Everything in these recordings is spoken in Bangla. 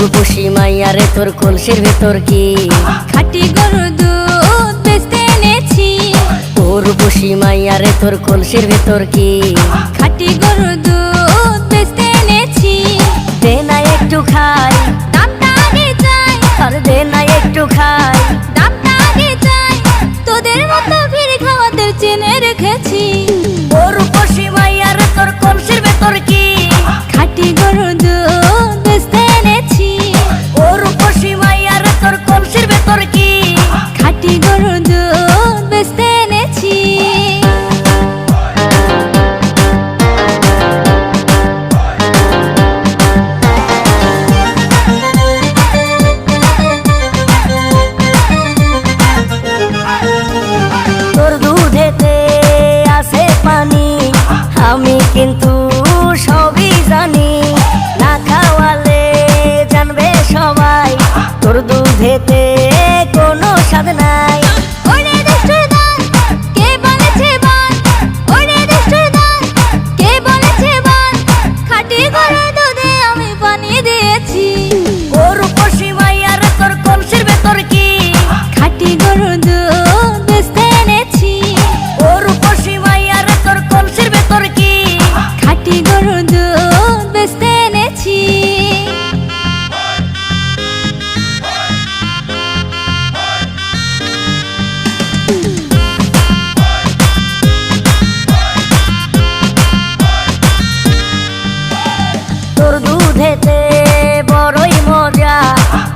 রূপসী মাইয়া রে তোর কলসির ভেতর কি খাঁটি গরুর দুধ বেচতে এনেছি। ও রূপসী মাইয়া রে তোর কলসির ভেতর কি খাঁটি গরুর দুধ বেচতে এনেছি। দে না একটু খাই, দামটা আগে চাই, আর দে না একটু খাই। দামটা আগে চাই, তোদের মতো ভিড় খাওয়াতে চেনে রেখেছি। ও রূপসী মাইয়া রে তোর কলসির ভেতর কি খাঁটি গরুর দুধ বেচতে এনেছি। ও রূপসী মাইয়া রে তোর কলসির ভেতর কি খাঁটি গরুর দুধ বেচতে এনেছি। তোর দুধেতে আছে পানি, আমি কিন্তু সবই জানি। না খাওয়ালে জানবে সবাই তোর দুধেতে কোনো স্বাদ নাই। ওরে দুষ্টুর দল, কে বলেছে বল? ওরে দুষ্টুর দল, কে বলেছে বল? খাঁটি গরুর দুধে আমি পানি দিয়েছি। ও রূপসী মাইয়া রে তোর কলসির ভেতর কি খাঁটি গরুর দুধ বেচতে এনেছি। ও রূপসী মাইয়া রে তোর কলসির ভেতর কি খাঁটি গরুর দুধ বেচতে এনেছি। তোর দুধেতে বড়ই মজা,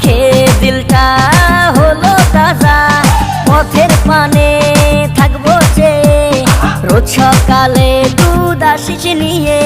খেয়ে দিলটা হলো তাজা। পথের পানে থাকবো চেয়ে, রোজ সকালে দুধ আসিস নিয়ে।